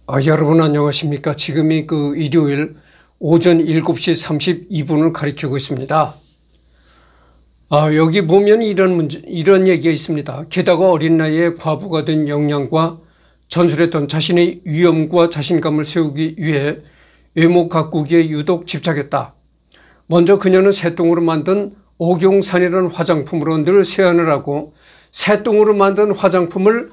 여러분 안녕하십니까. 지금이 일요일 오전 7시 32분을 가리키고 있습니다. 여기 보면 이런 얘기가 있습니다. 게다가 어린 나이에 과부가 된 역량과 전술했던 자신의 위엄과 자신감을 세우기 위해 외모 가꾸기에 유독 집착했다. 먼저 그녀는 새똥으로 만든 옥용산이라는 화장품으로 늘 세안을 하고 새똥으로 만든 화장품을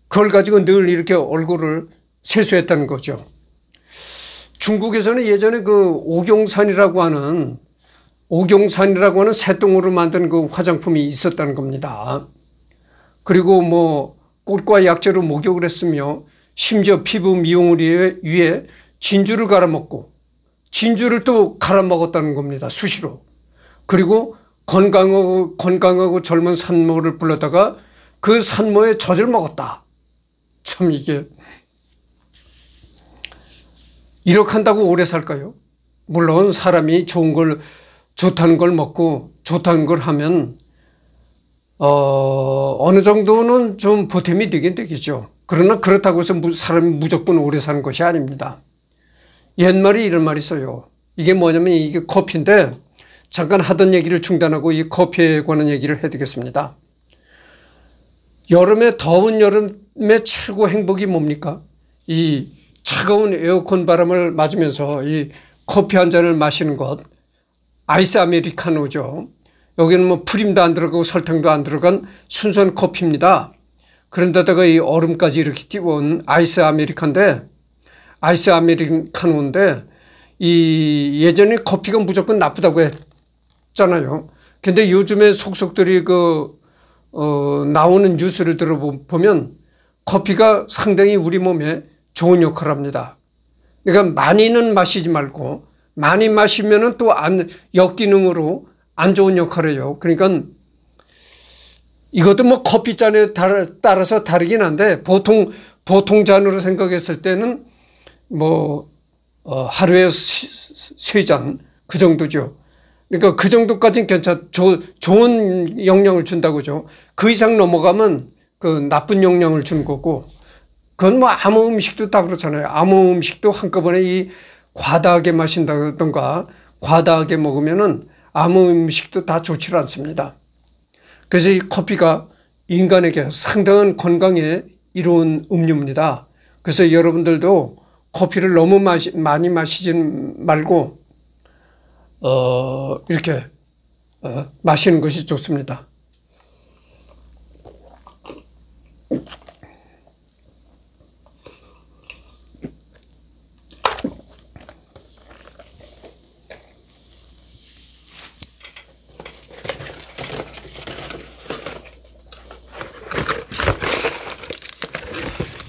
그걸 가지고 늘 이렇게 얼굴을 세수했다는 거죠. 중국에서는 예전에 옥용산이라고 하는 새똥으로 만든 그 화장품이 있었다는 겁니다. 그리고 꽃과 약재로 목욕을 했으며 심지어 피부 미용을 위해 진주를 갈아먹고 진주를 또 갈아먹었다는 겁니다. 수시로. 그리고 건강하고 젊은 산모를 불러다가 그 산모의 젖을 먹었다. 참 이게 이렇게 한다고 오래 살까요? 물론 사람이 좋다는 걸 먹고 좋다는 걸 하면 어느 정도는 좀 보탬이 되긴 되겠죠. 그러나 그렇다고 해서 사람이 무조건 오래 사는 것이 아닙니다. 옛말에 이런 말이 있어요. 이게 뭐냐면 이게 커피인데 잠깐 하던 얘기를 중단하고 이 커피에 관한 얘기를 해야 되겠습니다. 더운 여름에 최고 행복이 뭡니까? 이 차가운 에어컨 바람을 맞으면서 이 커피 한 잔을 마시는 것, 아이스 아메리카노죠. 여기는 프림도 안 들어가고 설탕도 안 들어간 순수한 커피입니다. 그런데다가 이 얼음까지 이렇게 띄워온 아이스 아메리카노인데 예전에 커피가 무조건 나쁘다고 했잖아요. 근데 요즘에 속속들이 나오는 뉴스를 들어보면 커피가 상당히 우리 몸에 좋은 역할을 합니다. 그러니까 많이는 마시지 말고 많이 마시면은 또 역기능으로 안 좋은 역할을 해요. 그러니까 이것도 커피잔에 따라서 다르긴 한데 보통 잔으로 생각했을 때는 하루에 3잔 그 정도죠. 그러니까 그 정도까지는 좋은 영향을 준다고죠. 그 이상 넘어가면 나쁜 영향을 준 거고, 그건 아무 음식도 다 그렇잖아요. 아무 음식도 한꺼번에 과다하게 마신다던가 과다하게 먹으면은 아무 음식도 다 좋지 않습니다. 그래서 이 커피가 인간에게 상당한 건강에 이로운 음료입니다. 그래서 여러분들도 커피를 너무 많이 마시진 말고 이렇게 마시는 것이 좋습니다.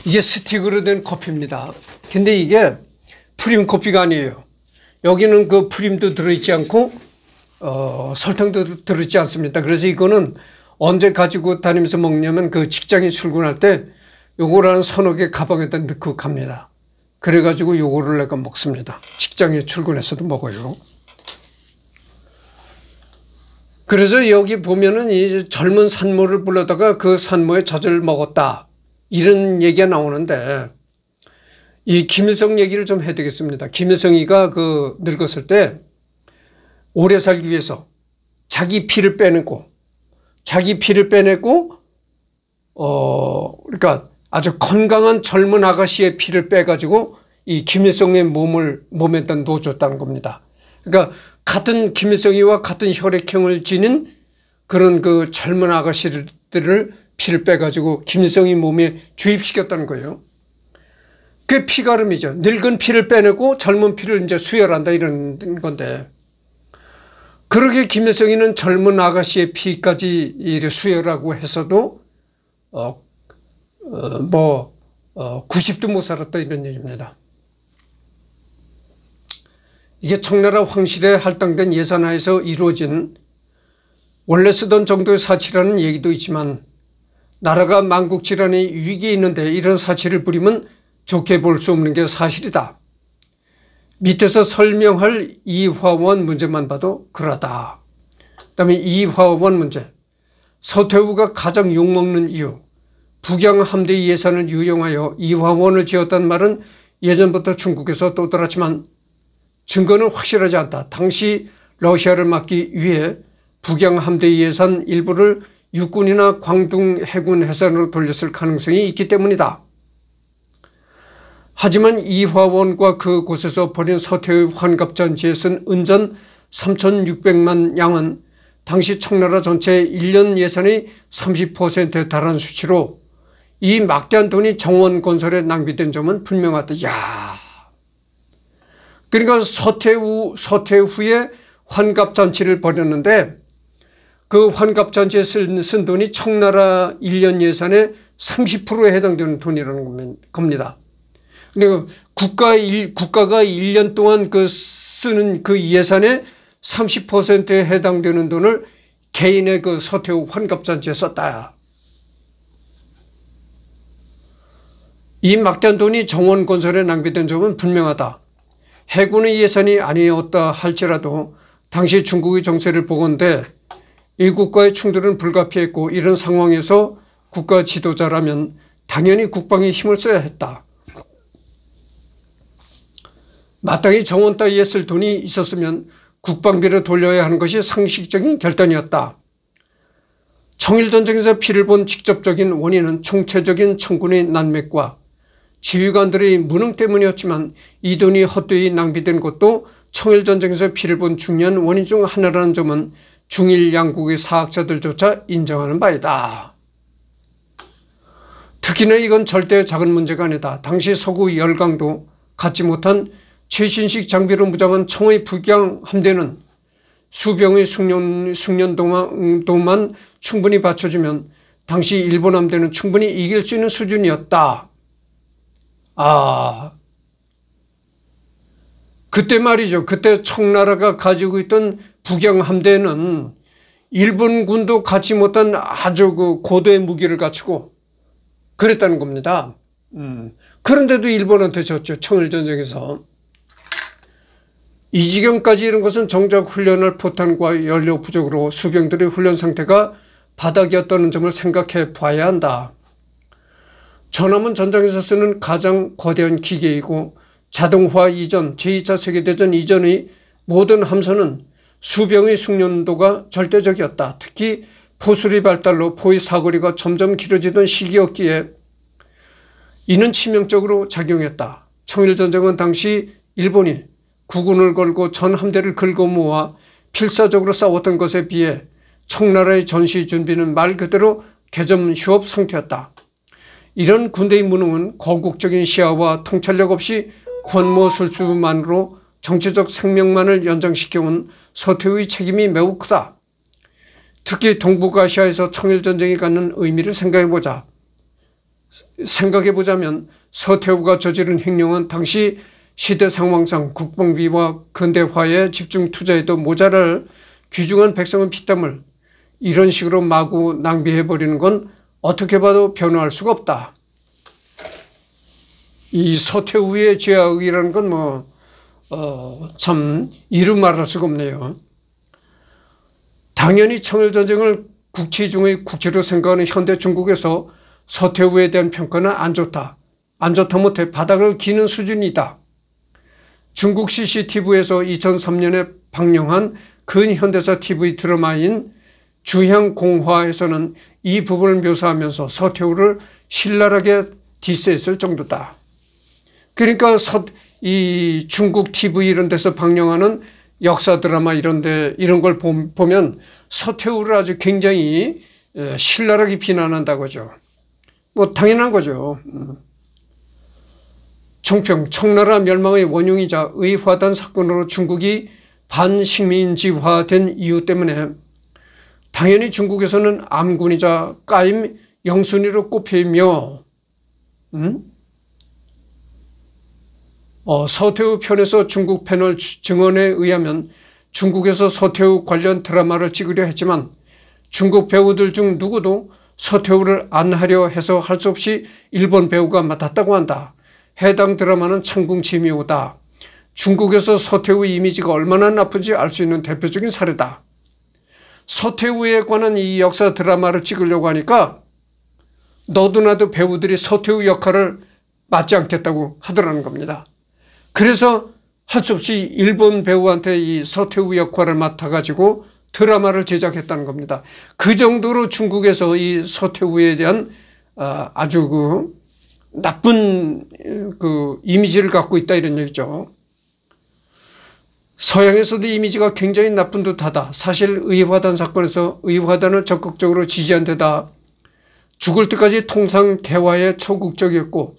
이게 스틱으로 된 커피입니다. 근데 이게 프림 커피가 아니에요. 여기는 프림도 들어있지 않고 설탕도 들어있지 않습니다. 그래서 이거는 언제 가지고 다니면서 먹냐면 직장에 출근할 때 요거를 서너 개 가방에다 넣고 갑니다. 그래가지고 요거를 내가 먹습니다. 직장에 출근해서도 먹어요. 그래서 여기 보면은 이 젊은 산모를 불러다가 그 산모의 젖을 먹었다. 이런 얘기가 나오는데 이 김일성 얘기를 좀 해야 되겠습니다. 김일성이가 늙었을 때 오래 살기 위해서 자기 피를 빼내고 그러니까 아주 건강한 젊은 아가씨의 피를 빼가지고 이 김일성의 몸에다 넣어줬다는 겁니다. 그러니까 같은 김일성이와 같은 혈액형을 지닌 그런 젊은 아가씨들을 피를 빼가지고 김일성이 몸에 주입시켰다는 거예요. 그게 피가름이죠. 늙은 피를 빼내고 젊은 피를 이제 수혈한다 이런 건데, 그렇게 김일성이는 젊은 아가씨의 피까지 수혈하고 해서도 90도 못 살았다 이런 얘기입니다. 이게 청나라 황실에 할당된 예산하에서 이루어진 원래 쓰던 정도의 사치라는 얘기도 있지만 나라가 만국질환의 위기에 있는데 이런 사치를 부리면 좋게 볼 수 없는 게 사실이다. 밑에서 설명할 이화원 문제만 봐도 그러다. 그다음에 이화원 문제. 서태후가 가장 욕먹는 이유. 북양 함대 예산을 유용하여 이화원을 지었다는 말은 예전부터 중국에서 떠돌았지만 증거는 확실하지 않다. 당시 러시아를 막기 위해 북양 함대 예산 일부를 육군이나 광둥 해군 해산으로 돌렸을 가능성이 있기 때문이다. 하지만 이화원과 그곳에서 벌인 서태의 환갑잔치에 쓴 은전 3,600만 양은 당시 청나라 전체 1년 예산의 30%에 달하는 수치로 이 막대한 돈이 정원 건설에 낭비된 점은 분명하다. 야, 그러니까 서태후에 환갑잔치를 벌였는데 그 환갑잔치에 쓴 돈이 청나라 1년 예산의 30%에 해당되는 돈이라는 겁니다. 그러니까 국가가 1년 동안 쓰는 그 예산의 30%에 해당되는 돈을 개인의 그 서태후 환갑잔치에 썼다. 이 막대한 돈이 정원 건설에 낭비된 점은 분명하다. 해군의 예산이 아니었다 할지라도 당시 중국의 정세를 보건대 일국과의 충돌은 불가피했고 이런 상황에서 국가 지도자라면 당연히 국방에 힘을 써야 했다. 마땅히 정원 따위에 쓸 돈이 있었으면 국방비를 돌려야 하는 것이 상식적인 결단이었다. 청일전쟁에서 피를 본 직접적인 원인은 총체적인 청군의 난맥과 지휘관들의 무능 때문이었지만 이 돈이 헛되이 낭비된 것도 청일전쟁에서 피를 본 중요한 원인 중 하나라는 점은 중일 양국의 사학자들조차 인정하는 바이다. 특히나 이건 절대 작은 문제가 아니다. 당시 서구 열강도 갖지 못한 최신식 장비로 무장한 청의 북양 함대는 수병의 숙련도만 충분히 받쳐주면 당시 일본 함대는 충분히 이길 수 있는 수준이었다. 그때 말이죠. 그때 청나라가 가지고 있던 북양 함대는 일본군도 갖지 못한 아주 그 고도의 무기를 갖추고 그랬다는 겁니다. 그런데도 일본한테 졌죠. 청일전쟁에서. 이 지경까지 이른 것은 정작 훈련할 포탄과 연료 부족으로 수병들의 훈련 상태가 바닥이었다는 점을 생각해 봐야 한다. 전함은 전장에서 쓰는 가장 거대한 기계이고 자동화 이전, 제2차 세계대전 이전의 모든 함선은 수병의 숙련도가 절대적이었다. 특히 포수리 발달로 포의 사거리가 점점 길어지던 시기였기에 이는 치명적으로 작용했다. 청일전쟁은 당시 일본이 국군을 걸고 전 함대를 긁어 모아 필사적으로 싸웠던 것에 비해 청나라의 전시 준비는 말 그대로 개점휴업 상태였다. 이런 군대의 무능은 거국적인 시야와 통찰력 없이 권모술수만으로 정치적 생명만을 연장시켜온 서태후의 책임이 매우 크다. 특히 동북아시아에서 청일전쟁이 갖는 의미를 생각해보자면 서태후가 저지른 행령은 당시 시대 상황상 국방비와 근대화에 집중 투자해도 모자랄 귀중한 백성의 피땀을 이런 식으로 마구 낭비해버리는 건 어떻게 봐도 변호할 수가 없다. 이 서태후의 죄악이라는 건 참 이루 말할 수가 없네요. 당연히 청일전쟁을 국치 중의 국치로 생각하는 현대 중국에서 서태후에 대한 평가는 안 좋다. 안 좋다 못해 바닥을 기는 수준이다. 중국 CCTV에서 2003년에 방영한 근현대사 TV 드라마인 주향공화에서는 이 부분을 묘사하면서 서태후를 신랄하게 디스했을 정도다. 그러니까 이 중국 TV 이런 데서 방영하는 역사 드라마 이런 걸 보면 서태후를 아주 굉장히 신랄하게 비난한다고 하죠. 당연한 거죠. 총평, 청나라 멸망의 원흉이자 의화단 사건으로 중국이 반식민지화된 이유 때문에 당연히 중국에서는 암군이자 까임 영순위로 꼽히며 서태후 편에서 중국 패널 증언에 의하면 중국에서 서태후 관련 드라마를 찍으려 했지만 중국 배우들 중 누구도 서태후를 안 하려 해서 할 수 없이 일본 배우가 맡았다고 한다. 해당 드라마는 창궁지묘다. 중국에서 서태후 이미지가 얼마나 나쁜지 알 수 있는 대표적인 사례다. 서태후에 관한 이 역사 드라마를 찍으려고 하니까 너도 나도 배우들이 서태후 역할을 맡지 않겠다고 하더라는 겁니다. 그래서 할 수 없이 일본 배우한테 이 서태후 역할을 맡아가지고 드라마를 제작했다는 겁니다. 그 정도로 중국에서 이 서태후에 대한 아주 그 나쁜 그 이미지를 갖고 있다 이런 얘기죠. 서양에서도 이미지가 굉장히 나쁜 듯하다. 사실 의화단 사건에서 의화단을 적극적으로 지지한 데다 죽을 때까지 통상 대화에 초국적이었고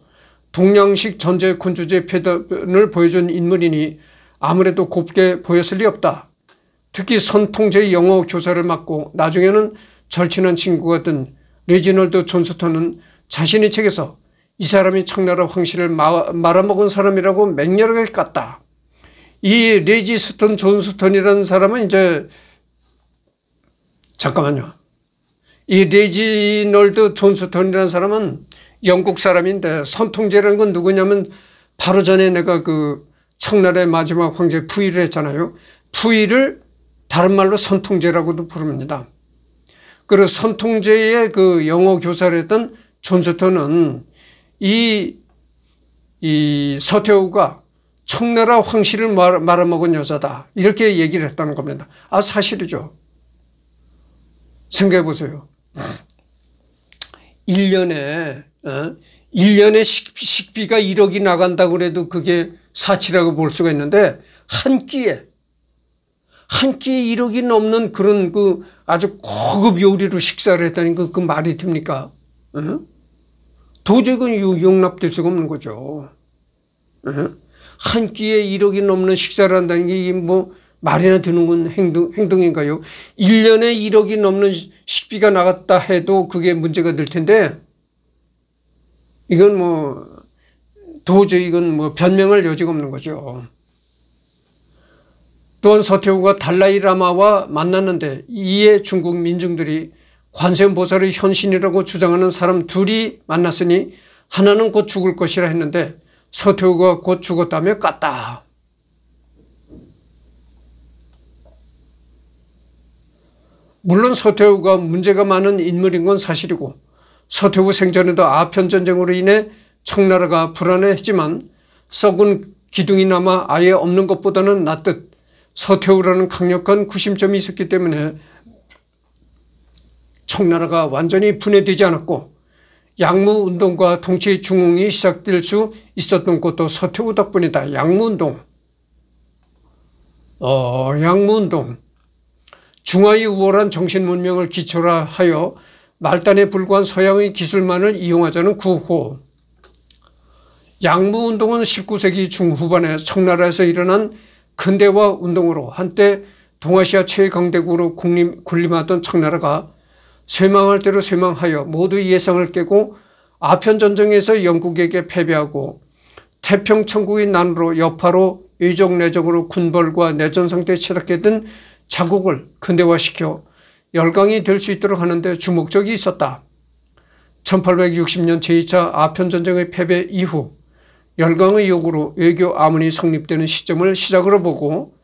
동양식 전제 군주제 패턴을 보여준 인물이니 아무래도 곱게 보였을 리 없다. 특히 선통제의 영어 교사를 맡고 나중에는 절친한 친구가 된 레지널드 존스턴은 자신의 책에서 이 사람이 청나라 황실을 말아먹은 사람이라고 맹렬하게 깠다. 이 레지스턴 존스턴이라는 사람은 이제 잠깐만요. 이 레지널드 존스턴이라는 사람은 영국 사람인데 선통제라는 건 누구냐면 바로 전에 내가 그 청나라의 마지막 황제 푸이를 했잖아요. 푸이를 다른 말로 선통제라고도 부릅니다. 그리고 선통제의 그 영어 교사를 했던 존스턴은 이 서태후가 청나라 황실을 말아먹은 여자다. 이렇게 얘기를 했다는 겁니다. 아, 사실이죠. 생각해 보세요. 1년에 식비가 1억이 나간다고 그래도 그게 사치라고 볼 수가 있는데 한 끼에 1억이 넘는 그런 그 아주 고급 요리로 식사를 했다니 그 말이 됩니까? 도저히 그건 용납될 수가 없는 거죠. 한 끼에 1억이 넘는 식사를 한다는 게 뭐 말이나 드는 건 행동인가요? 1년에 1억이 넘는 식비가 나갔다 해도 그게 문제가 될 텐데 이건 뭐 도저히 이건 뭐 변명할 여지가 없는 거죠. 또한 서태후가 달라이라마와 만났는데 이에 중국 민중들이 관세음보살의 현신이라고 주장하는 사람 둘이 만났으니 하나는 곧 죽을 것이라 했는데 서태후가 곧 죽었다며 깠다. 물론 서태후가 문제가 많은 인물인 건 사실이고 서태후 생전에도 아편전쟁으로 인해 청나라가 불안해했지만 썩은 기둥이 남아 아예 없는 것보다는 낫듯 서태후라는 강력한 구심점이 있었기 때문에 청나라가 완전히 분해되지 않았고 양무운동과 통치 중흥이 시작될 수 있었던 것도 서태후 덕분이다. 양무운동. 양무운동. 중화의 우월한 정신문명을 기초로 하여 말단에 불과한 서양의 기술만을 이용하자는 구호. 양무운동은 19세기 중후반에 청나라에서 일어난 근대화 운동으로 한때 동아시아 최강대국으로 군림하던 청나라가 쇠망할 대로 쇠망하여 모두의 예상을 깨고 아편전쟁에서 영국에게 패배하고 태평천국의 난으로 여파로 의적내적으로 군벌과 내전 상태에 치닫게 된 자국을 근대화시켜 열강이 될 수 있도록 하는 데 주목적이 있었다. 1860년 제2차 아편전쟁의 패배 이후 열강의 요구로 외교 아문이 성립되는 시점을 시작으로 보고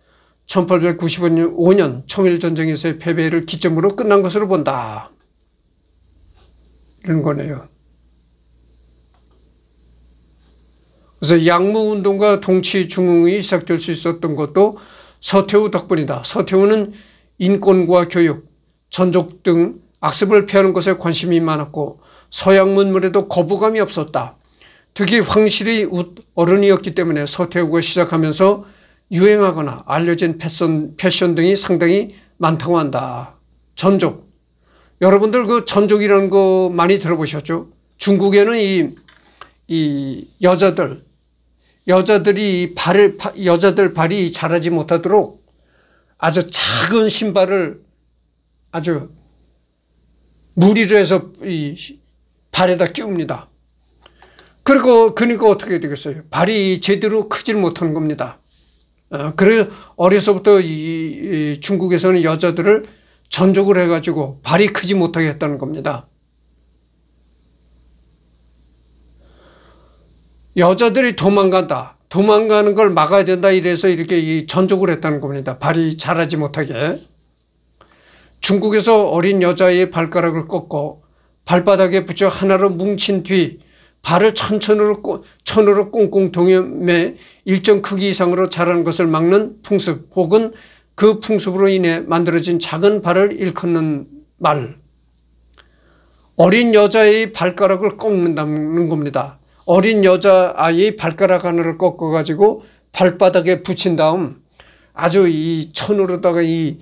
1895년 청일전쟁에서의 패배를 기점으로 끝난 것으로 본다. 이런 거네요. 그래서 양무운동과 통치중흥이 시작될 수 있었던 것도 서태후 덕분이다. 서태후는 인권과 교육, 전족 등 악습을 피하는 것에 관심이 많았고 서양 문물에도 거부감이 없었다. 특히 황실이 어른이었기 때문에 서태후가 시작하면서 유행하거나 알려진 패션 등이 상당히 많다고 한다. 전족. 여러분들 그 전족이라는 거 많이 들어보셨죠? 중국에는 이 여자들이 여자들 발이 자라지 못하도록 아주 작은 신발을 아주 무리를 해서 이 발에다 끼웁니다. 그러니까 어떻게 되겠어요? 발이 제대로 크질 못하는 겁니다. 그래서 어려서부터 이 중국에서는 여자들을 전족을 해가지고 발이 크지 못하게 했다는 겁니다. 여자들이 도망간다. 도망가는 걸 막아야 된다. 이래서 이렇게 전족을 했다는 겁니다. 발이 자라지 못하게. 중국에서 어린 여자의 발가락을 꺾고 발바닥에 붙여 하나로 뭉친 뒤 발을 천으로 꽁꽁 동여매 일정 크기 이상으로 자라는 것을 막는 풍습 혹은 그 풍습으로 인해 만들어진 작은 발을 일컫는 말. 어린 여자의 발가락을 꺾는다는 겁니다. 어린 여자아이의 발가락 하나를 꺾어가지고 발바닥에 붙인 다음 아주 이 천으로다가 이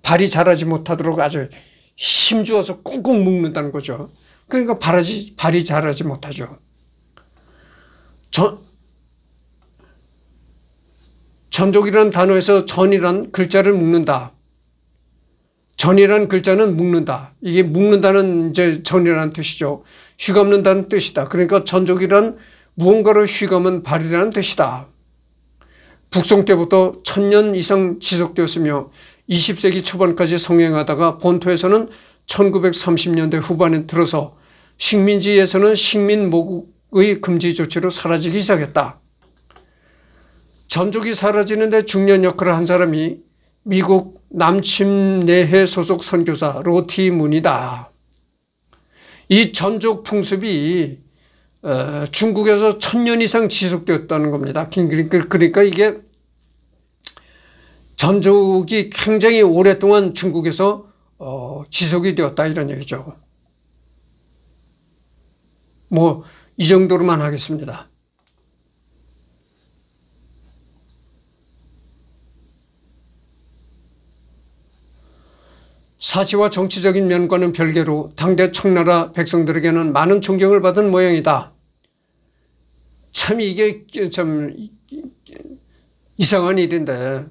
발이 자라지 못하도록 아주 힘주어서 꽁꽁 묶는다는 거죠. 그러니까 발이 자라지 못하죠. 전족이라는 단어에서 전이란 글자를 묶는다. 전이란 글자는 묶는다. 이게 묶는다는 이제 전이라는 뜻이죠. 휘감는다는 뜻이다. 그러니까 전족이란 무언가를 휘감은 발이라는 뜻이다. 북송 때부터 1000년 이상 지속되었으며 20세기 초반까지 성행하다가 본토에서는 1930년대 후반에 들어서 식민지에서는 식민 모국의 금지 조치로 사라지기 시작했다. 전족이 사라지는데 중요한 역할을 한 사람이 미국 남침내해 소속 선교사 로티 문이다. 이 전족 풍습이 중국에서 1000년 이상 지속되었다는 겁니다. 그러니까 이게 전족이 굉장히 오랫동안 중국에서 지속이 되었다 이런 얘기죠. 뭐 이 정도로만 하겠습니다. 사시와 정치적인 면과는 별개로 당대 청나라 백성들에게는 많은 존경을 받은 모양이다. 참 이게 참 이상한 일인데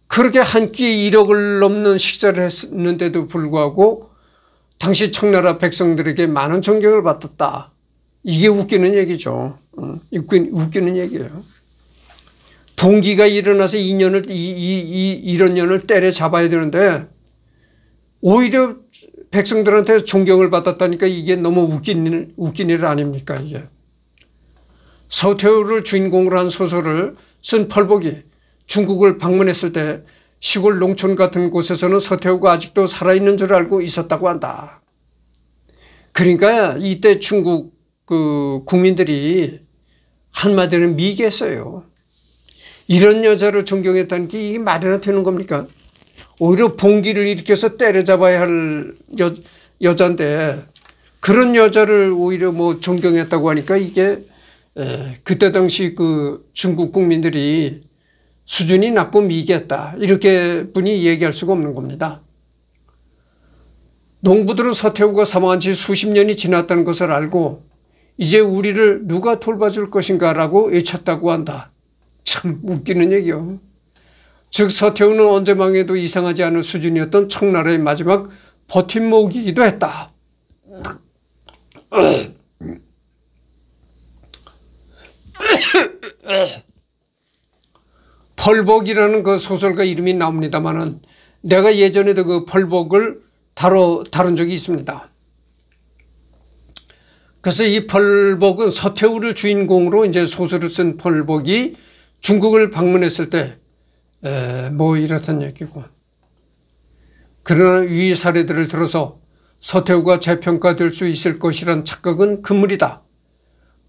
그렇게 한 끼에 1억을 넘는 식사를 했는데도 불구하고 당시 청나라 백성들에게 많은 존경을 받았다. 이게 웃기는 얘기죠. 웃기는 얘기예요. 동기가 일어나서 이런 년을 때려잡아야 되는데 오히려 백성들한테 존경을 받았다니까 이게 너무 웃긴 일 아닙니까 이게. 서태후를 주인공으로 한 소설을 쓴 펄복이 중국을 방문했을 때 시골 농촌 같은 곳에서는 서태후가 아직도 살아있는 줄 알고 있었다고 한다. 그러니까 이때 중국 국민들이 한마디로 미개했어요. 이런 여자를 존경했다는 게 이게 말이나 되는 겁니까? 오히려 봉기를 일으켜서 때려잡아야 할 여자인데 그런 여자를 오히려 뭐 존경했다고 하니까 이게 그때 당시 그 중국 국민들이 수준이 낮고 미개했다 이렇게 분이 얘기할 수가 없는 겁니다. 농부들은 서태후가 사망한 지 수십 년이 지났다는 것을 알고 이제 우리를 누가 돌봐줄 것인가 라고 외쳤다고 한다. 참 웃기는 얘기요. 즉 서태후는 언제 망해도 이상하지 않을 수준이었던 청나라의 마지막 버팀목이기도 했다. 펄복이라는 그 소설가 이름이 나옵니다만은 내가 예전에도 그 펄복을 다룬 적이 있습니다. 그래서 이 펄복은 서태후를 주인공으로 이제 소설을 쓴 펄복이 중국을 방문했을 때 뭐 이렇단 얘기고. 그러나 위 사례들을 들어서 서태후가 재평가될 수 있을 것이란 착각은 금물이다.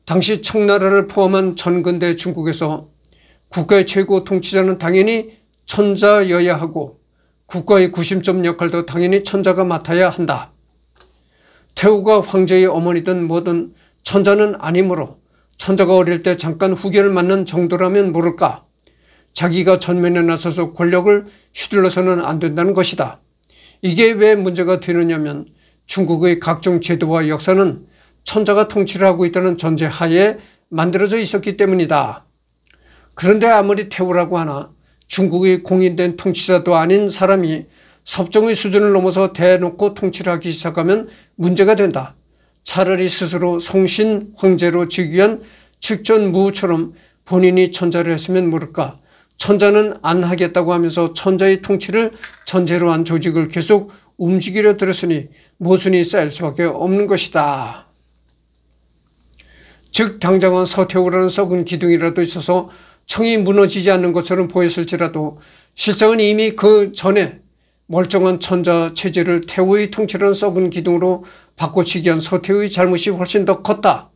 당시 청나라를 포함한 전근대 중국에서 국가의 최고 통치자는 당연히 천자여야 하고 국가의 구심점 역할도 당연히 천자가 맡아야 한다. 태후가 황제의 어머니든 뭐든 천자는 아니므로 천자가 어릴 때 잠깐 후계를 맡는 정도라면 모를까. 자기가 전면에 나서서 권력을 휘둘러서는 안 된다는 것이다. 이게 왜 문제가 되느냐면 중국의 각종 제도와 역사는 천자가 통치를 하고 있다는 전제하에 만들어져 있었기 때문이다. 그런데 아무리 태후라고 하나 중국의 공인된 통치자도 아닌 사람이 섭정의 수준을 넘어서 대놓고 통치를 하기 시작하면 문제가 된다. 차라리 스스로 성신 황제로 즉위한 측전무후처럼 본인이 천자를 했으면 모를까. 천자는 안 하겠다고 하면서 천자의 통치를 전제로 한 조직을 계속 움직이려 들었으니 모순이 쌓일 수밖에 없는 것이다. 즉 당장은 서태후라는 썩은 기둥이라도 있어서 청이 무너지지 않는 것처럼 보였을지라도 실상은 이미 그 전에 멀쩡한 천자 체제를 태후의 통치라는 썩은 기둥으로 바꿔치기 한 서태후의 잘못이 훨씬 더 컸다.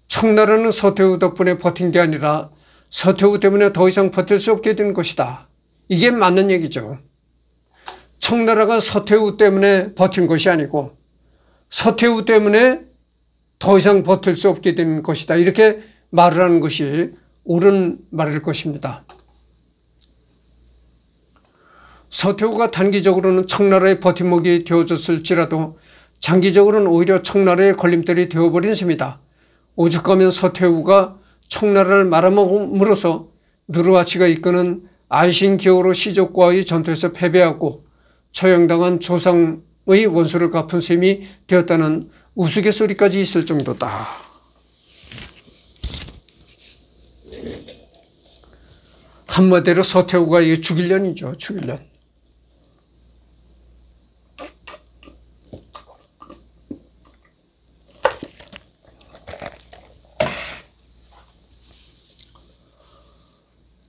청나라는 서태후 덕분에 버틴 게 아니라 서태후 때문에 더 이상 버틸 수 없게 된 것이다. 이게 맞는 얘기죠. 청나라가 서태후 때문에 버틴 것이 아니고 서태후 때문에 더 이상 버틸 수 없게 된 것이다. 이렇게 말을 하는 것이 옳은 말일 것입니다. 서태후가 단기적으로는 청나라의 버팀목이 되어줬을지라도 장기적으로는 오히려 청나라의 걸림돌이 되어버린 셈이다. 오죽하면 서태후가 청나라를 말아먹음으로써 누르하치가 이끄는 안신기호로 시족과의 전투에서 패배하고 처형당한 조상의 원수를 갚은 셈이 되었다는 우스갯소리까지 있을 정도다. 한마디로 서태후가 이게 죽일년이죠. 죽일년.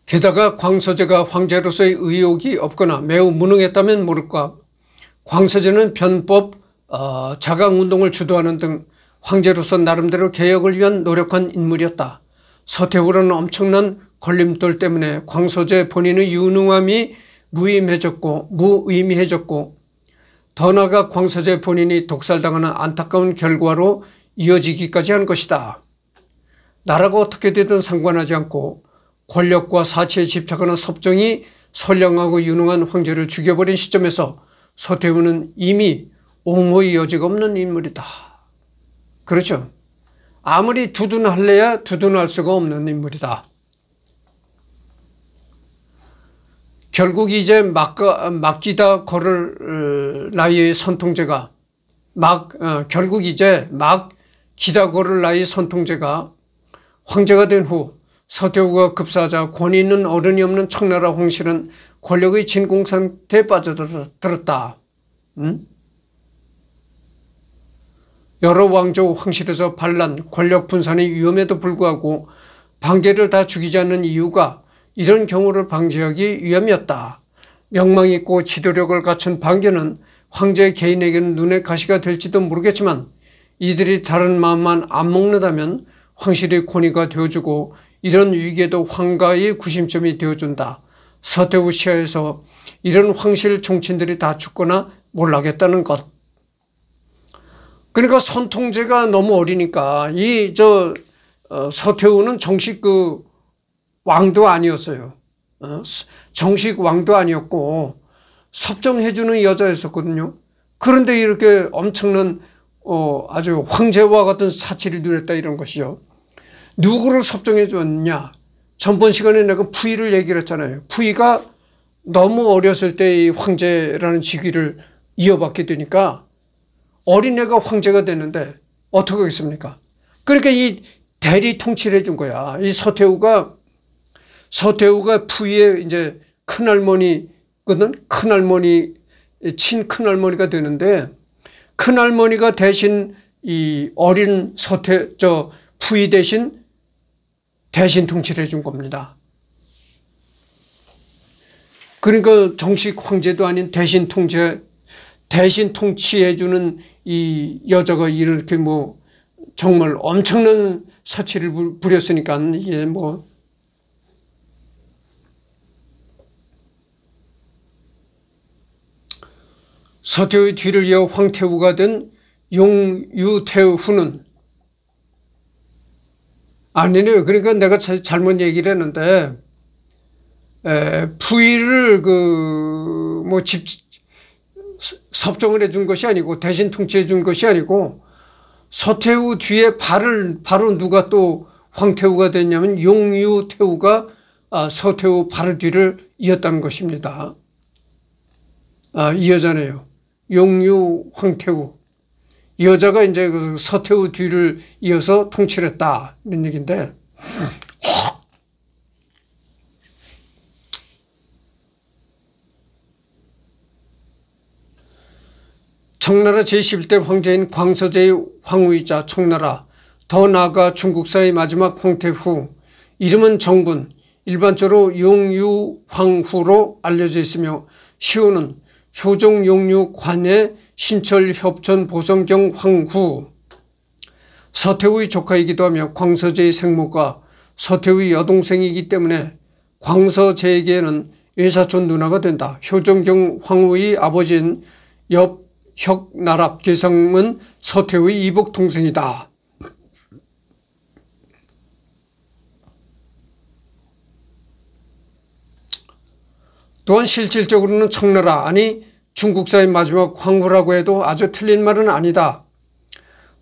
게다가 광서제가 황제로서의 의욕이 없거나 매우 무능했다면 모를까 광서제는 변법, 자강운동을 주도하는 등 황제로서 나름대로 개혁을 위한 노력한 인물이었다. 서태후라는 엄청난 걸림돌 때문에 광서제 본인의 유능함이 무의미해졌고 더 나아가 광서제 본인이 독살당하는 안타까운 결과로 이어지기까지 한 것이다. 나라가 어떻게 되든 상관하지 않고 권력과 사치에 집착하는 섭정이 선량하고 유능한 황제를 죽여버린 시점에서 서태후는 이미 옹호의 여지가 없는 인물이다. 그렇죠. 아무리 두둔할래야 두둔할 수가 없는 인물이다. 결국 이제 막기다 걸을 나이의 선통제가 결국 이제 막기다 걸을 나이의 선통제가 황제가 된 후 서태후가 급사하자 권위 있는 어른이 없는 청나라 황실은 권력의 진공 상태에 빠져들었다. 여러 왕조 황실에서 반란, 권력 분산의 위험에도 불구하고 반개를 다 죽이지 않는 이유가 이런 경우를 방지하기 위함이었다. 명망 있고 지도력을 갖춘 반개는 황제 개인에게는 눈의 가시가 될지도 모르겠지만 이들이 다른 마음만 안 먹는다면 황실의 권위가 되어주고 이런 위기에도 황가의 구심점이 되어준다. 서태후 시야에서 이런 황실 종친들이 다 죽거나 몰락했다는 것. 그러니까 선통제가 너무 어리니까 서태후는 정식 왕도 아니었어요. 정식 왕도 아니었고 섭정해주는 여자였었거든요. 그런데 이렇게 엄청난 아주 황제와 같은 사치를 누렸다 이런 것이죠. 누구를 섭정해 줬냐. 전번 시간에 내가 푸이를 얘기를 했잖아요. 푸이가 너무 어렸을 때 이 황제라는 직위를 이어받게 되니까 어린애가 황제가 됐는데 어떻게 하겠습니까? 그러니까 이 대리 통치를 해준 거야. 이 서태후가 푸이의 이제 큰할머니거든. 친큰할머니가 되는데 큰할머니가 대신 이 어린 푸이 대신 통치를 해준 겁니다. 그러니까 정식 황제도 아닌 대신 통치해주는 이 여자가 이렇게 정말 엄청난 사치를 부렸으니까 이게 서태후의 뒤를 이어 황태후가 된 용유태후는 아니네요. 그러니까 내가 잘못 얘기를 했는데 푸이를 섭정을 해준 것이 아니고 대신 통치해 준 것이 아니고 서태후 뒤에 바로 누가 또 황태후가 됐냐면 용유태후가 서태후 바로 뒤를 이었다는 것입니다. 이 여자네요. 용유 황태후. 이 여자가 이제 서태후 뒤를 이어서 통치를 했다 이런 얘기인데 청나라 제11대 황제인 광서제의 황후이자 청나라 더 나아가 중국사의 마지막 황태후 이름은 정분 일반적으로 용유황후로 알려져 있으며 시호는 효종용유관의 신철, 협천, 보성경, 황후. 서태후의 조카이기도 하며 광서제의 생모가 서태후의 여동생이기 때문에 광서제에게는 외사촌 누나가 된다. 효정경 황후의 아버지인 엽혁나랍 계상은 서태후의 이복 동생이다. 또한 실질적으로는 청나라, 아니 중국사의 마지막 황후라고 해도 아주 틀린 말은 아니다.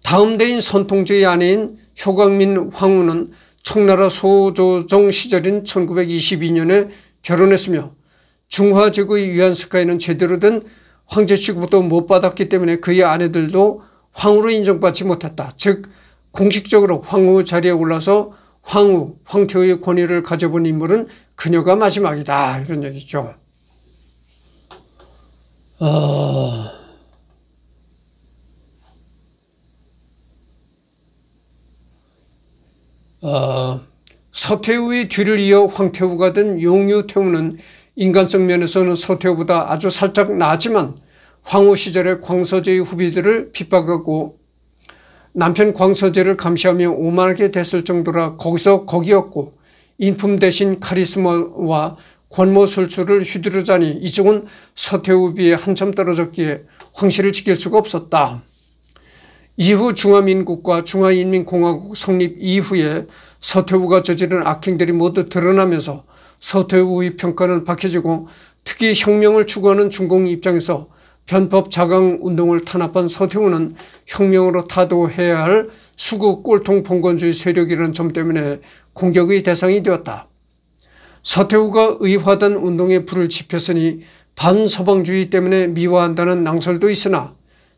다음 대인 선통제의 아내인 효강민 황후는 청나라 소조정 시절인 1922년에 결혼했으며 중화제국의 위안스카이는 제대로 된 황제 취급도 못 받았기 때문에 그의 아내들도 황후로 인정받지 못했다. 즉 공식적으로 황후 자리에 올라서 황후, 황태후의 권위를 가져본 인물은 그녀가 마지막이다, 이런 얘기죠. 서태후의 뒤를 이어 황태후가 된 용유태후는 인간성 면에서는 서태후보다 아주 살짝 나았지만 황후 시절에 광서제의 후비들을 핍박하고 남편 광서제를 감시하며 오만하게 됐을 정도라 거기서 거기였고 인품 대신 카리스마와 권모술수를 휘두르자니 이쪽은 서태후 비에 한참 떨어졌기에 황실을 지킬 수가 없었다. 이후 중화민국과 중화인민공화국 성립 이후에 서태후가 저지른 악행들이 모두 드러나면서 서태후의 평가는 박해지고 특히 혁명을 추구하는 중공 입장에서 변법 자강 운동을 탄압한 서태후는 혁명으로 타도해야 할 수구 꼴통 봉건주의 세력이라는 점 때문에 공격의 대상이 되었다. 서태후가 의화단 운동에 불을 지폈으니 반서방주의 때문에 미화한다는 낭설도 있으나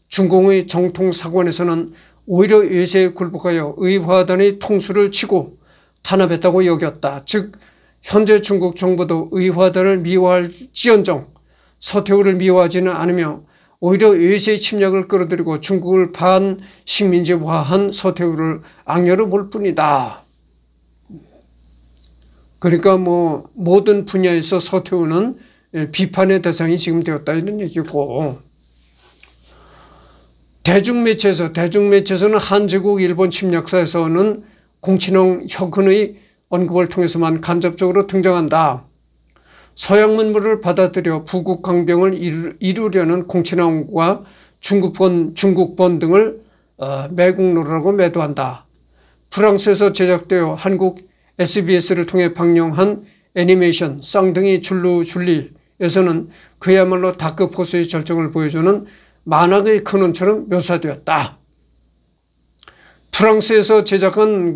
중공의 정통사관에서는 오히려 외세에 굴복하여 의화단의 통수를 치고 탄압했다고 여겼다. 즉 현재 중국 정부도 의화단을 미화할지언정 서태후를 미화하지는 않으며 오히려 외세의 침략을 끌어들이고 중국을 반식민지화한 서태후를 악녀로 볼 뿐이다. 그러니까 뭐 모든 분야에서 서태후는 비판의 대상이 지금 되었다, 이런 얘기고, 대중매체에서는 한제국 일본 침략사에서는 공친홍 혁은의 언급을 통해서만 간접적으로 등장한다. 서양 문물을 받아들여 부국 강병을 이루려는 공친홍과 중국본 등을 매국노라고 매도한다. 프랑스에서 제작되어 한국 SBS를 통해 방영한 애니메이션 쌍둥이 줄리에서는 그야말로 다크포스의 절정을 보여주는 만악의 근원처럼 묘사되었다. 프랑스에서 제작한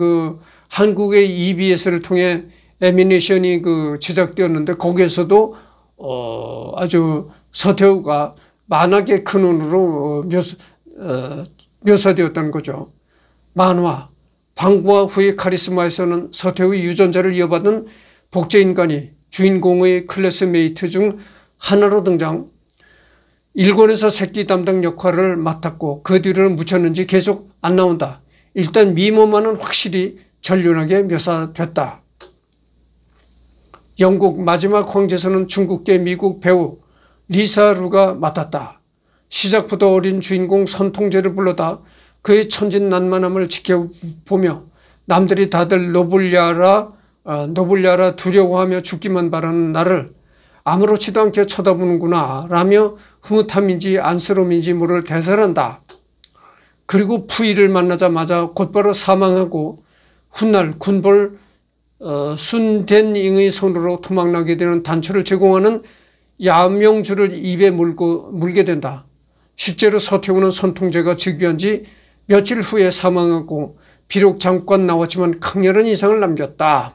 한국의 EBS를 통해 애니메이션이 제작되었는데 거기에서도 아주 서태후가 만악의 근원으로 묘사되었다는 거죠. 만화 방구와 후의 카리스마에서는 서태후의 유전자를 이어받은 복제인간이 주인공의 클래스메이트 중 하나로 등장, 일본에서 새끼 담당 역할을 맡았고 그 뒤로는 묻혔는지 계속 안 나온다. 일단 미모만은 확실히 전륜하게 묘사됐다. 영국 마지막 황제에서는 중국계 미국 배우 리사 루가 맡았다. 시작부터 어린 주인공 선통제를 불러다 그의 천진난만함을 지켜보며 남들이 다들 노블야라 두려워하며 죽기만 바라는 나를 아무렇지도 않게 쳐다보는구나 라며 흐뭇함인지 안쓰러움인지 모를 대사를 한다. 그리고 푸이를 만나자마자 곧바로 사망하고 훗날 군볼 순덴잉의 손으로 토막나게 되는 단초를 제공하는 야명주를 입에 물게 된다. 실제로 서태후는 선통제가 즉위한 지 며칠 후에 사망하고 비록 잠깐 나왔지만 강렬한 인상을 남겼다.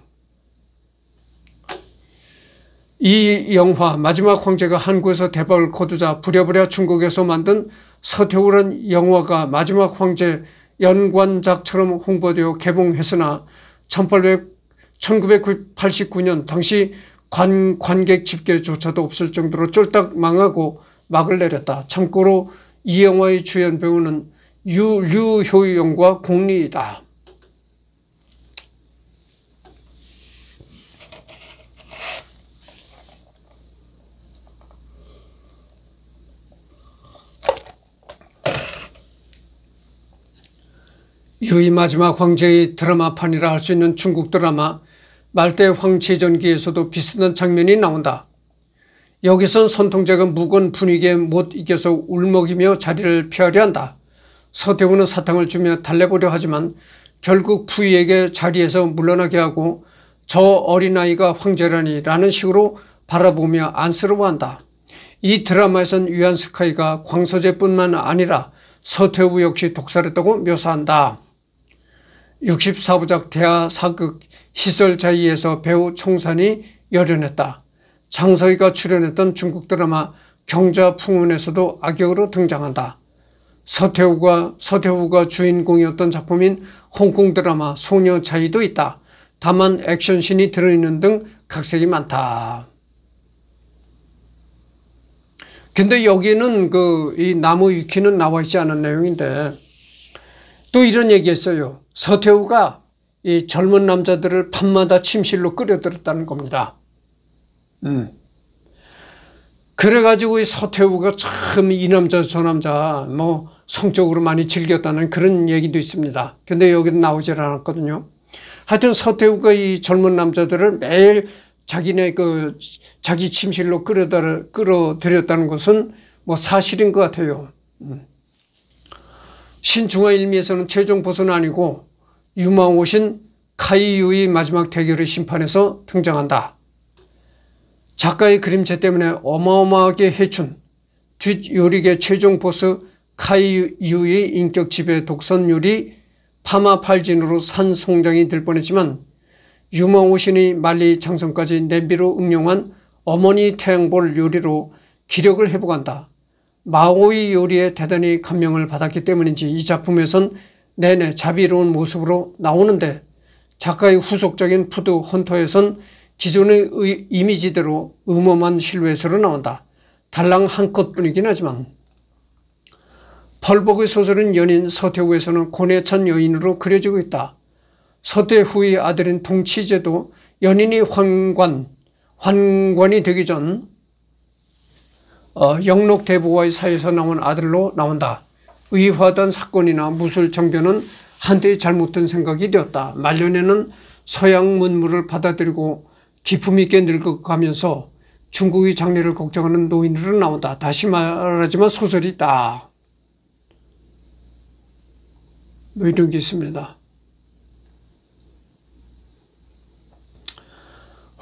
이 영화 마지막 황제가 한국에서 대박을 거두자 부랴부랴 중국에서 만든 서태후란 영화가 마지막 황제 연관작처럼 홍보되어 개봉했으나 1989년 당시 관객 집계조차도 없을 정도로 쫄딱 망하고 막을 내렸다. 참고로 이 영화의 주연 배우는 류효영과 공리이다. 유이 마지막 황제의 드라마판이라 할 수 있는 중국 드라마 말대 황제전기에서도 비슷한 장면이 나온다. 여기선 선통제가 무거운 분위기에 못 이겨서 울먹이며 자리를 피하려 한다. 서태후는 사탕을 주며 달래보려 하지만 결국 부위에게 자리에서 물러나게 하고 저 어린아이가 황제라니 라는 식으로 바라보며 안쓰러워한다. 이 드라마에선 위안스카이가 광서제뿐만 아니라 서태후 역시 독살했다고 묘사한다. 64부작 대하사극 희설자의에서 배우 총산이 열연했다. 장서희가 출연했던 중국 드라마 경자풍운에서도 악역으로 등장한다. 서태후가 주인공이었던 작품인 홍콩 드라마 소녀자의도 있다. 다만 액션씬이 들어있는 등 각색이 많다. 근데 여기는 이 나무 위키는 나와 있지 않은 내용인데 또 이런 얘기 했어요. 서태후가 이 젊은 남자들을 밤마다 침실로 끌어들였다는 겁니다. 그래가지고 이 서태후가 참 이 남자 저 남자 뭐 성적으로 많이 즐겼다는 그런 얘기도 있습니다. 근데 여기도 나오질 않았거든요. 하여튼 서태후가 이 젊은 남자들을 매일 자기네 자기 침실로 끌어들였다는 것은 뭐 사실인 것 같아요. 신중화일미에서는 최종 보스는 아니고 유망오신 카이유의 마지막 대결의 심판에서 등장한다. 작가의 그림체 때문에 어마어마하게 해춘 뒷요리계 최종 보스 카이유의 인격 지배 독선 요리 파마팔진으로 산송장이 될 뻔했지만 유망오신의 만리장성까지 냄비로 응용한 어머니 태양볼 요리로 기력을 회복한다. 마오의 요리에 대단히 감명을 받았기 때문인지 이 작품에선 내내 자비로운 모습으로 나오는데 작가의 후속작인 푸드 헌터에선 기존의 이미지대로 음험한 실루엣으로 나온다. 달랑 한 컷뿐이긴 하지만 펄복의 소설인 연인 서태후에서는 고뇌 찬 여인으로 그려지고 있다. 서태후의 아들인 동치제도 연인이 환관이 되기 전 영록대보와의 사이에서 나온 아들로 나온다. 의화된 사건이나 무술 정변은 한때의 잘못된 생각이 되었다. 말년에는 서양 문물을 받아들이고 기품 있게 늙어가면서 중국의 장래를 걱정하는 노인으로 나온다. 다시 말하지만 소설이 있다. 뭐 이런 게 있습니다.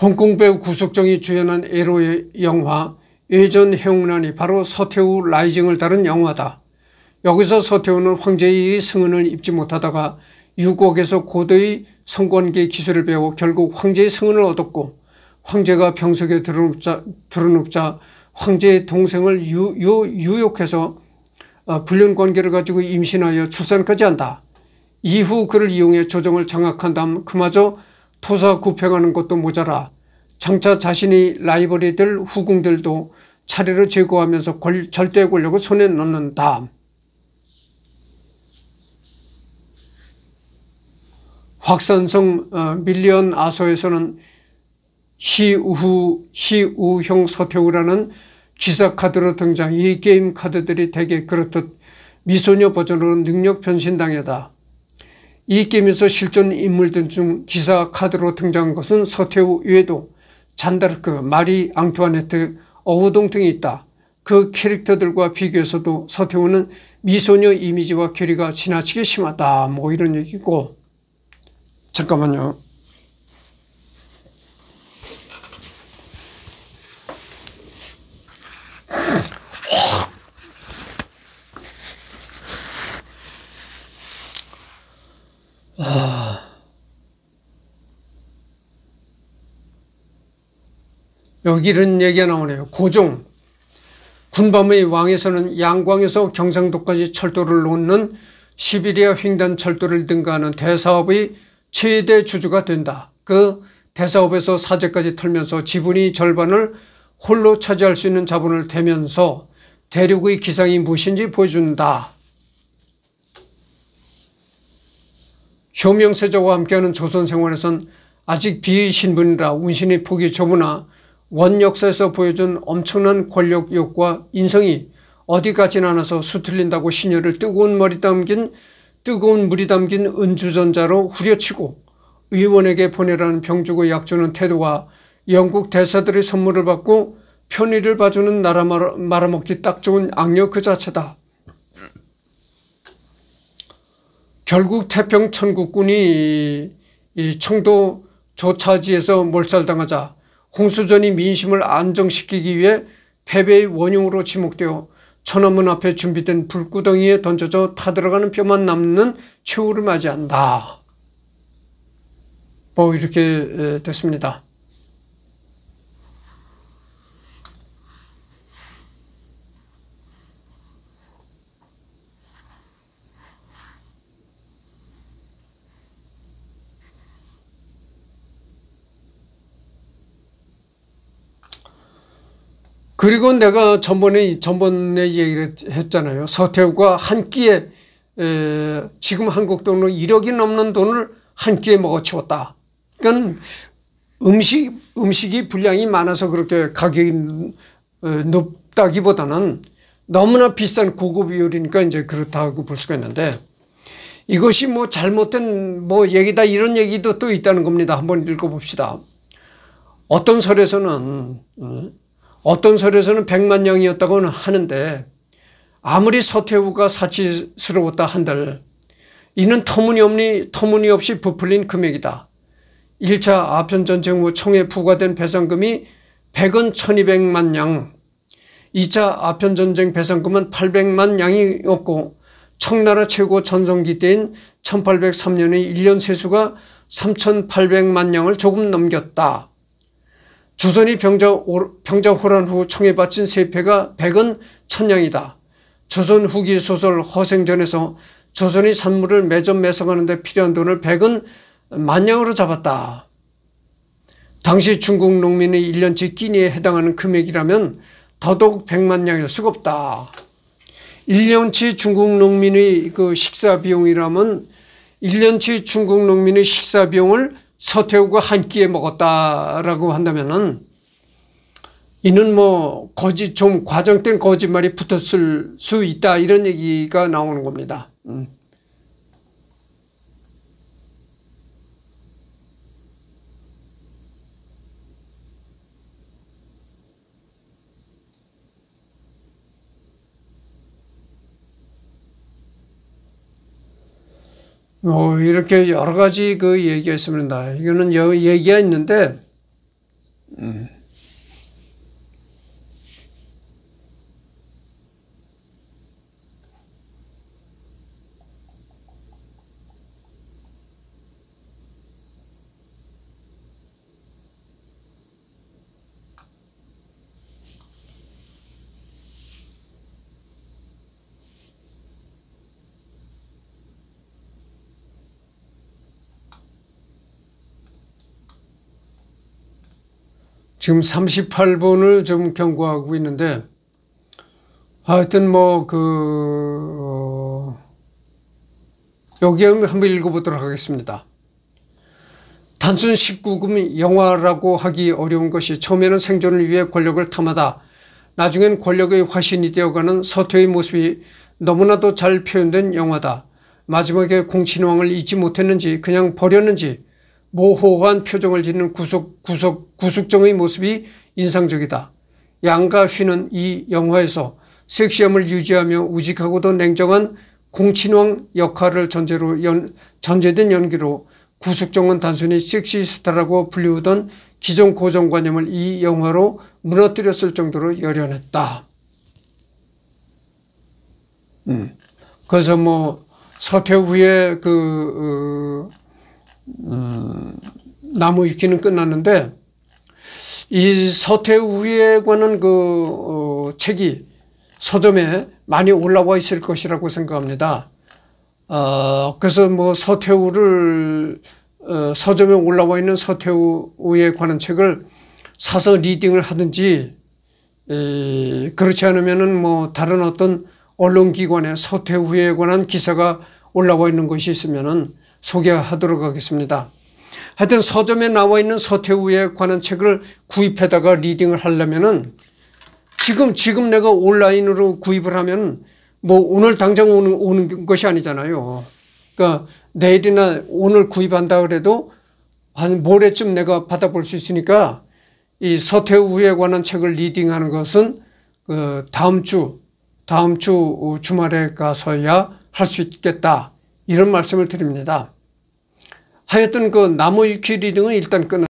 홍콩 배우 구석정이 주연한 에로의 영화 예전 해웅란이 바로 서태후 라이징을 다룬 영화다. 여기서 서태후는 황제의 승은을 입지 못하다가 유곡에서 고도의 성관계 기술을 배워 결국 황제의 승은을 얻었고 황제가 병석에 들어눕자 황제의 동생을 유욕해서 불륜관계를 가지고 임신하여 출산까지 한다. 이후 그를 이용해 조정을 장악한 다음 그마저 토사구팽하는 것도 모자라 장차 자신이 라이벌이 될 후궁들도 차례로 제거하면서 절대 권력을 손에 넣는다. 확산성 밀리언 아서에서는 희우형 서태후라는 기사카드로 등장. 이 게임 카드들이 대개 그렇듯 미소녀 버전으로 능력 변신당하다. 이 게임에서 실존 인물들 중 기사 카드로 등장한 것은 서태후 외에도 잔다르크, 마리 앙투아네트, 어우동 등이 있다. 그 캐릭터들과 비교해서도 서태후는 미소녀 이미지와 괴리가 지나치게 심하다. 뭐 이런 얘기고. 잠깐만요. 여기 이런 얘기가 나오네요. 고종 군밤의 왕에서는 양광에서 경상도까지 철도를 놓는 시베리아 횡단 철도를 능가하는 대사업의 최대 주주가 된다. 그 대사업에서 사재까지 털면서 지분의 절반을 홀로 차지할 수 있는 자본을 대면서 대륙의 기상이 무엇인지 보여준다. 효명세자와 함께하는 조선생활에선 아직 비의 신분이라 운신의 폭이 좁으나 원역사에서 보여준 엄청난 권력욕과 인성이 어디 가진 않아서 수틀린다고 신여를 뜨거운 머리 담긴 뜨거운 물이 담긴 은주전자로 후려치고 의원에게 보내라는 병주고 약주는 태도와 영국 대사들의 선물을 받고 편의를 봐주는 나라 말아먹기 딱 좋은 악녀 그 자체다. 결국 태평천국군이 이 청도 조차지에서 몰살당하자 홍수전이 민심을 안정시키기 위해 패배의 원흉으로 지목되어 천안문 앞에 준비된 불구덩이에 던져져 타들어가는 뼈만 남는 최후를 맞이한다. 뭐 이렇게 됐습니다. 그리고 내가 전번에 얘기를 했잖아요. 서태후가 한 끼에 지금 한국 돈으로 1억이 넘는 돈을 한 끼에 먹어치웠다. 그러니까 음식이 분량이 많아서 그렇게 가격이 높다기보다는 너무나 비싼 고급 요리니까 이제 그렇다고 볼 수가 있는데, 이것이 뭐 잘못된 뭐 얘기다 이런 얘기도 또 있다는 겁니다. 한번 읽어봅시다. 어떤 설에서는 100만 냥이었다고 하는데 아무리 서태후가 사치스러웠다 한들 이는 터무니없이 부풀린 금액이다. 1차 아편전쟁 후 청에 부과된 배상금이 100원 1200만 냥, 2차 아편전쟁 배상금은 800만 냥이었고 청나라 최고 전성기 때인 1803년의 1년 세수가 3800만 냥을 조금 넘겼다. 조선이 병자호란 후 청에 바친 세패가 100원 1000냥이다. 조선 후기 소설 허생전에서 조선이 산물을 매점매석하는 데 필요한 돈을 100원 10,000냥으로 잡았다. 당시 중국 농민의 1년치 끼니에 해당하는 금액이라면 더더욱 100만 냥일 수가 없다. 1년치 중국 농민의 그 식사 비용이라면 1년치 중국 농민의 식사 비용을 서태후가 한 끼에 먹었다라고 한다면은 이는 뭐 좀 과장된 거짓말이 붙었을 수 있다 이런 얘기가 나오는 겁니다. 이렇게 여러 가지 그 얘기가 있습니다. 이거는 얘기가 있는데, 지금 38분을 좀 경고하고 있는데, 하여튼 여기 한번 읽어보도록 하겠습니다. 단순 19금 영화라고 하기 어려운 것이 처음에는 생존을 위해 권력을 탐하다 나중엔 권력의 화신이 되어가는 서태의 모습이 너무나도 잘 표현된 영화다. 마지막에 공친왕을 잊지 못했는지 그냥 버렸는지 모호한 표정을 짓는 구숙정의 모습이 인상적이다. 양가 휘는 이 영화에서 섹시함을 유지하며 우직하고도 냉정한 공친왕 역할을 전제된 연기로 구숙정은 단순히 섹시스타라고 불리우던 기존 고정관념을 이 영화로 무너뜨렸을 정도로 열연했다. 그래서 서태후의 나무 위키는 끝났는데, 이 서태후에 관한 책이 서점에 많이 올라와 있을 것이라고 생각합니다. 그래서 서태후를 서점에 올라와 있는 서태후에 관한 책을 사서 리딩을 하든지, 그렇지 않으면은 다른 어떤 언론기관에 서태후에 관한 기사가 올라와 있는 것이 있으면은 소개하도록 하겠습니다. 하여튼 서점에 나와 있는 서태후에 관한 책을 구입해다가 리딩을 하려면은 지금 내가 온라인으로 구입을 하면 오늘 당장 오는 것이 아니잖아요. 그러니까 내일이나 오늘 구입한다 그래도 한 모레쯤 내가 받아볼 수 있으니까 이 서태후 후에 관한 책을 리딩하는 것은 그 다음 주 주말에 가서야 할 수 있겠다. 이런 말씀을 드립니다. 하여튼 그 나무위키 리딩은 일단 끊어